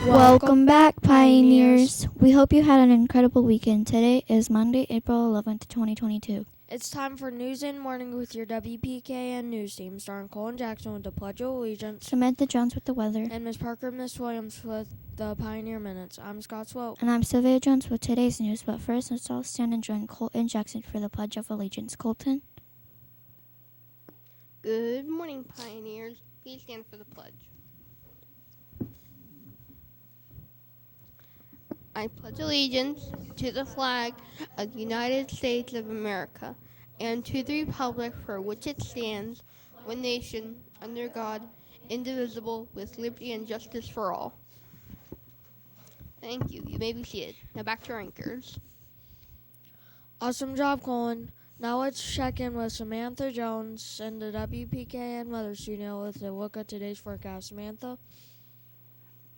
Welcome back, Pioneers. We hope you had an incredible weekend. Today is Monday, April 11th, 2022. It's time for News in the Morning with your WPKN news team, starring Colin Jackson with the Pledge of Allegiance, Samantha Jones with the weather, and Miss Parker, Miss Williams with the Pioneer Minutes. I'm Scott Swope. and I'm Sylvia Jones with today's news. But first, let's all stand and join Colton Jackson for the Pledge of Allegiance. Colton. Good morning, Pioneers. Please stand for the pledge. I pledge allegiance to the flag of the United States of America and to the republic for which it stands, one nation, under God, indivisible, with liberty and justice for all. Thank you. You may be seated. Now back to our anchors. Awesome job, Colin. Now let's check in with Samantha Jones in the WPKN Weather Studio with a look at today's forecast. Samantha?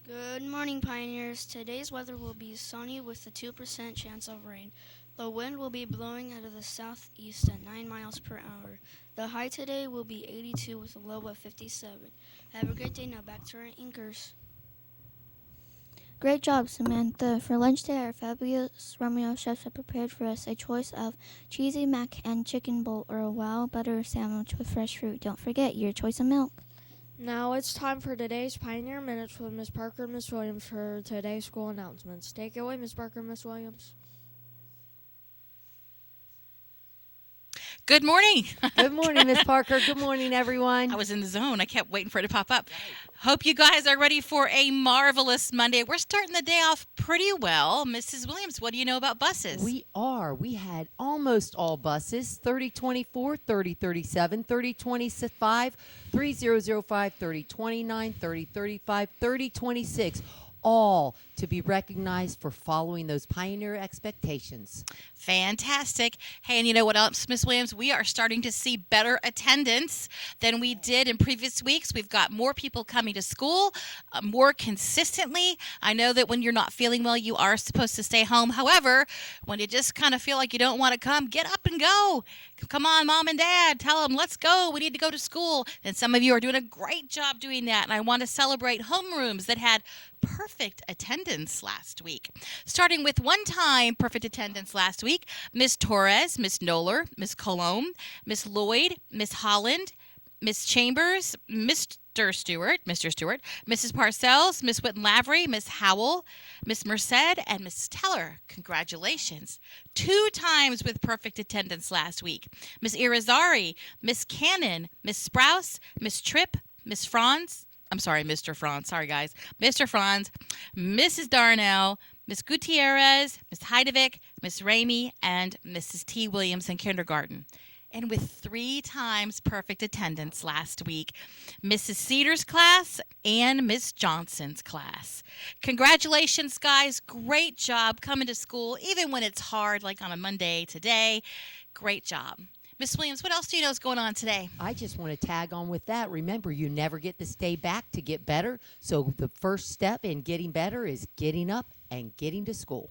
Good morning, Pioneers. Today's weather will be sunny with a 2% chance of rain. The wind will be blowing out of the southeast at 9 miles per hour. The high today will be 82 with a low of 57. Have a great day. Now back to our anchors. Great job, Samantha. For lunch today, our fabulous Romeo chefs have prepared for us a choice of cheesy mac and chicken bowl or a wow butter sandwich with fresh fruit. Don't forget your choice of milk. Now it's time for today's Pioneer Minutes with Miss Parker and Miss Williams for today's school announcements. Take it away, Miss Parker and Miss Williams. Good morning. Good morning, Miss Parker. Good morning, everyone. I was in the zone. I kept waiting for it to pop up. Hope you guys are ready for a marvelous Monday. We're starting the day off pretty well. Mrs. Williams, what do you know about buses? We are. We had almost all buses, 3024, 3037, 3025, 3005, 3029, 3035, 3026. All to be recognized for following those pioneer expectations. Fantastic. Hey, and you know what else, Miss Williams? We are starting to see better attendance than we did in previous weeks. We've got more people coming to school more consistently. I know that when you're not feeling well, you are supposed to stay home. However, when you just kind of feel like you don't want to come, get up and go. Come on, Mom and Dad, tell them, let's go. We need to go to school. And some of you are doing a great job doing that. And I want to celebrate homerooms that had perfect attendance last week. Starting with one-time perfect attendance last week, Miss Torres, Miss Knoller, Miss Colomb, Miss Lloyd, Miss Holland, Miss Chambers, Mr. Stewart, Mrs. Parcells, Miss Whitten-Lavery, Miss Howell, Miss Merced, and Miss Teller. Congratulations. 2 times with perfect attendance last week. Miss Irizarry, Miss Cannon, Miss Sprouse, Miss Tripp, Miss Franz, Mr. Franz. Sorry, guys. Mr. Franz, Mrs. Darnell, Miss Gutierrez, Miss Heidevick, Miss Ramey, and Mrs. T. Williams in kindergarten. And with 3 times perfect attendance last week, Mrs. Cedar's class and Miss Johnson's class. Congratulations, guys. Great job coming to school, even when it's hard, like on a Monday today. Great job. Miss Williams, what else do you know is going on today? I just want to tag on with that. Remember, you never get to stay back to get better. So the first step in getting better is getting up and getting to school.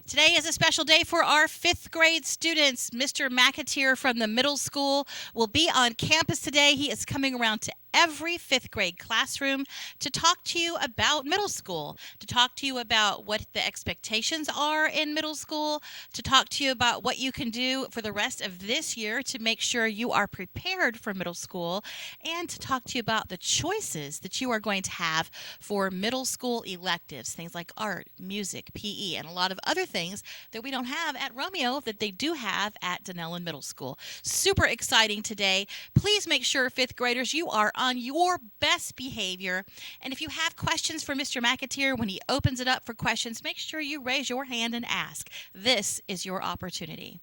Today is a special day for our 5th grade students. Mr. McAteer from the middle school will be on campus today. He is coming around to every 5th grade classroom to talk to you about middle school, to talk to you about what the expectations are in middle school, to talk to you about what you can do for the rest of this year to make sure you are prepared for middle school, and to talk to you about the choices that you are going to have for middle school electives, things like art, music, PE, and a lot of other things that we don't have at Romeo that they do have at Dunellen Middle School. Super exciting today. Please make sure, 5th graders, you are on your best behavior. And if you have questions for Mr. McAteer when he opens it up for questions, make sure you raise your hand and ask. This is your opportunity.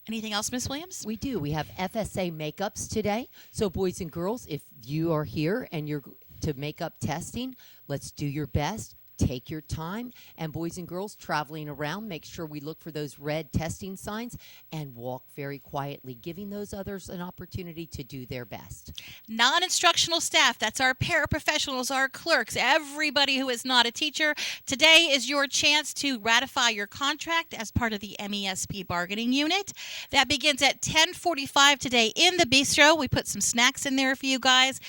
Anything else, Miss Williams? We do. We have FSA makeups today. So boys and girls, if you are here and you're to makeup testing, let's do your best. Take your time. And boys and girls traveling around, make sure we look for those red testing signs and walk very quietly, giving those others an opportunity to do their best. Non-instructional staff, that's our paraprofessionals, our clerks, everybody who is not a teacher. Today is your chance to ratify your contract as part of the MESP bargaining unit. That begins at 10:45 today in the bistro. We put some snacks in there for you guys.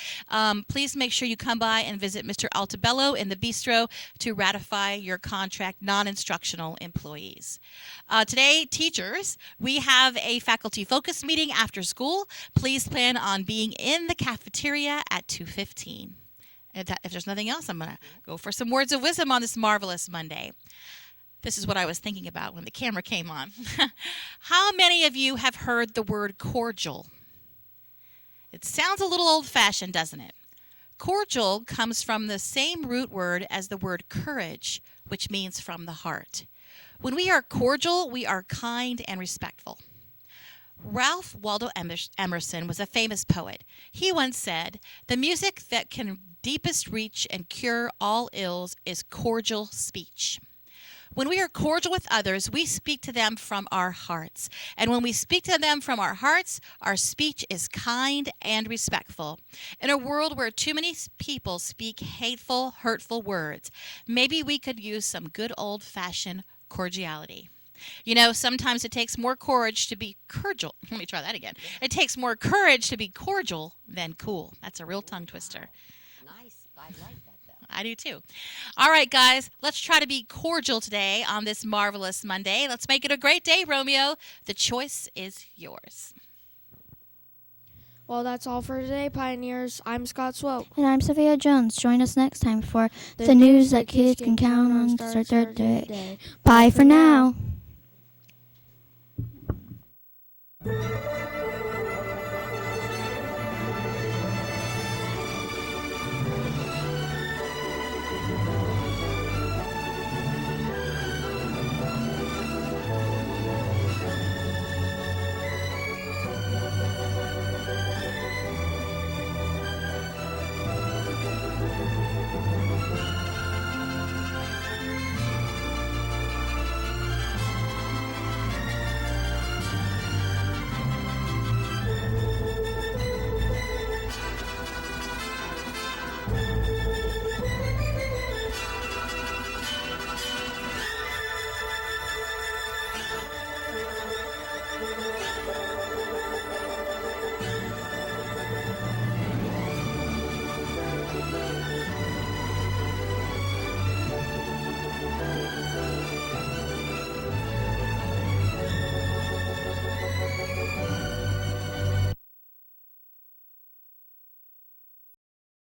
Please make sure you come by and visit Mr. Altabello in the bistro to ratify your contract non-instructional employees. Today, teachers, we have a faculty focus meeting after school. Please plan on being in the cafeteria at 2:15. If there's nothing else, I'm going to go for some words of wisdom on this marvelous Monday. This is what I was thinking about when the camera came on. How many of you have heard the word cordial? It sounds a little old-fashioned, doesn't it? Cordial comes from the same root word as the word courage, which means from the heart. When we are cordial, we are kind and respectful. Ralph Waldo Emerson was a famous poet. He once said, "The music that can deepest reach and cure all ills is cordial speech." When we are cordial with others, we speak to them from our hearts. And when we speak to them from our hearts, our speech is kind and respectful. In a world where too many people speak hateful, hurtful words, maybe we could use some good old-fashioned cordiality. You know, sometimes it takes more courage to be cordial. Let me try that again. It takes more courage to be cordial than cool. That's a real tongue twister. Nice. I like that, though. I do too. All right, guys, let's try to be cordial today on this marvelous Monday. Let's make it a great day, Romeo. The choice is yours. Well, that's all for today, Pioneers. I'm Scott Swope. And I'm Sophia Jones. Join us next time for the news that kids can count on to start their day. Bye for now.